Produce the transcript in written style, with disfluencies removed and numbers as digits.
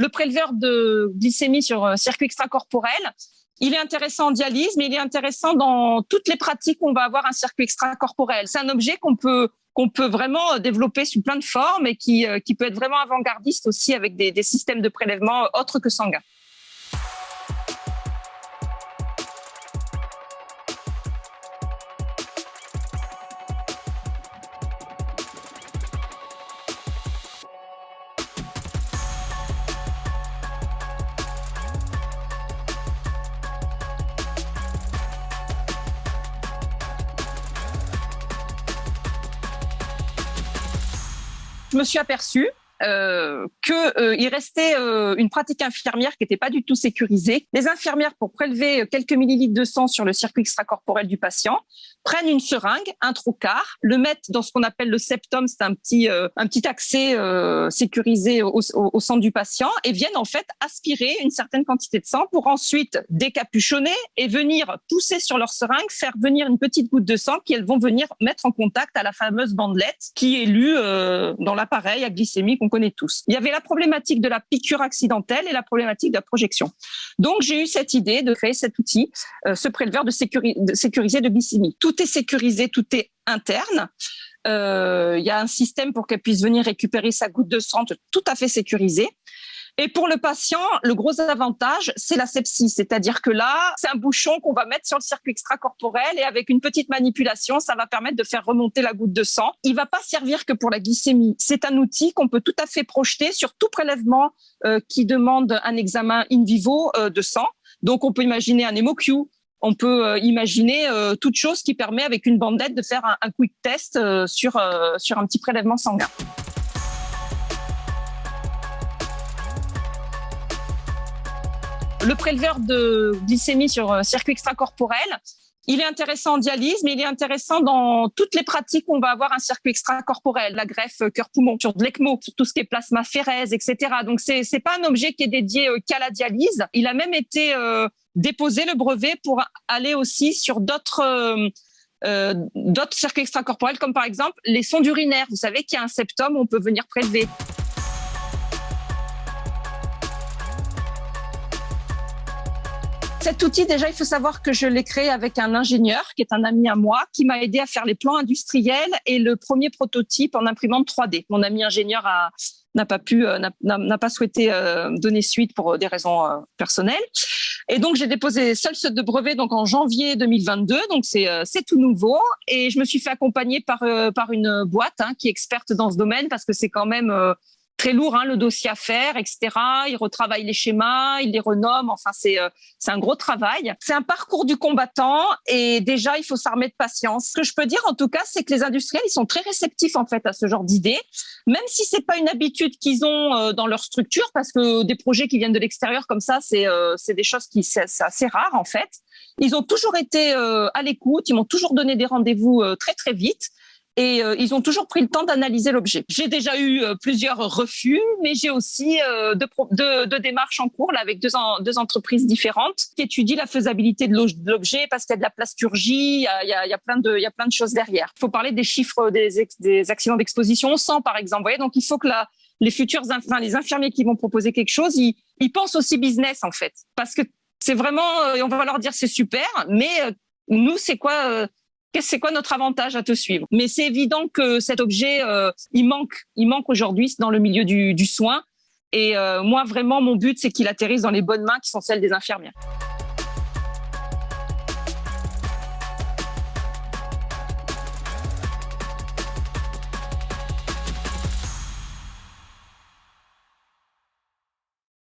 Le préleveur de glycémie sur circuit extracorporel, il est intéressant en dialyse, mais il est intéressant dans toutes les pratiques où on va avoir un circuit extracorporel. C'est un objet qu'on peut vraiment développer sous plein de formes et qui peut être vraiment avant-gardiste aussi avec des systèmes de prélèvement autres que sanguins. Je me suis aperçue qu'il restait une pratique infirmière qui n'était pas du tout sécurisée. Les infirmières, pour prélever quelques millilitres de sang sur le circuit extracorporel du patient, prennent une seringue, un trocar, le mettent dans ce qu'on appelle le septum, c'est un petit accès sécurisé au sang du patient, et viennent en fait aspirer une certaine quantité de sang pour ensuite décapuchonner et venir pousser sur leur seringue, faire venir une petite goutte de sang qu'elles vont venir mettre en contact à la fameuse bandelette qui est lue dans l'appareil à glycémie qu'on connaît tous. Il y avait la problématique de la piqûre accidentelle et la problématique de la projection. Donc, j'ai eu cette idée de créer cet outil, ce préleveur sécurisé de glycémie. Tout est sécurisé, tout est interne. Il y a un système pour qu'elle puisse venir récupérer sa goutte de sang tout à fait sécurisé. Et pour le patient, le gros avantage, c'est l'asepsie. C'est-à-dire que là, c'est un bouchon qu'on va mettre sur le circuit extracorporel et avec une petite manipulation, ça va permettre de faire remonter la goutte de sang. Il va pas servir que pour la glycémie. C'est un outil qu'on peut tout à fait projeter sur tout prélèvement qui demande un examen in vivo de sang. Donc, on peut imaginer un HemoQ. On peut imaginer toute chose qui permet, avec une bandelette, de faire un quick test sur un petit prélèvement sanguin. Le préleveur de glycémie sur circuit extracorporel, il est intéressant en dialyse, mais il est intéressant dans toutes les pratiques où on va avoir un circuit extracorporel, la greffe cœur-poumon, sur de l'ECMO, sur tout ce qui est plasmaphéreuse, etc. Donc, c'est pas un objet qui est dédié qu'à la dialyse. Il a même été déposé, le brevet, pour aller aussi sur d'autres circuits extracorporels, comme par exemple les sondes urinaires. Vous savez qu'il y a un septum où on peut venir prélever. Cet outil, déjà, il faut savoir que je l'ai créé avec un ingénieur qui est un ami à moi, qui m'a aidé à faire les plans industriels et le premier prototype en imprimante 3D. Mon ami ingénieur n'a pas souhaité donner suite pour des raisons personnelles. Et donc, j'ai déposé seul ce de brevet donc en janvier 2022. Donc, c'est tout nouveau. Et je me suis fait accompagner par une boîte qui est experte dans ce domaine, parce que c'est quand même très lourd, le dossier à faire, etc. Il retravaille les schémas, il les renomme. Enfin, c'est un gros travail. C'est un parcours du combattant et déjà, il faut s'armer de patience. Ce que je peux dire, en tout cas, c'est que les industriels, ils sont très réceptifs, en fait, à ce genre d'idées, même si c'est pas une habitude qu'ils ont dans leur structure, parce que des projets qui viennent de l'extérieur comme ça, c'est des choses c'est assez rare, en fait. Ils ont toujours été à l'écoute, ils m'ont toujours donné des rendez-vous très, très vite. Et ils ont toujours pris le temps d'analyser l'objet. J'ai déjà eu plusieurs refus, mais j'ai aussi deux démarches en cours là, avec deux entreprises différentes qui étudient la faisabilité de l'objet, parce qu'il y a de la plasturgie, il y a plein de choses derrière. Il faut parler des chiffres des accidents d'exposition au sang, par exemple. Vous voyez, donc il faut que les infirmiers qui vont proposer quelque chose, ils pensent aussi business, en fait, parce que c'est vraiment, on va leur dire c'est super, mais nous, c'est quoi notre avantage à te suivre? Mais c'est évident que cet objet, il manque aujourd'hui dans le milieu du soin. Et moi, vraiment, mon but, c'est qu'il atterrisse dans les bonnes mains qui sont celles des infirmières.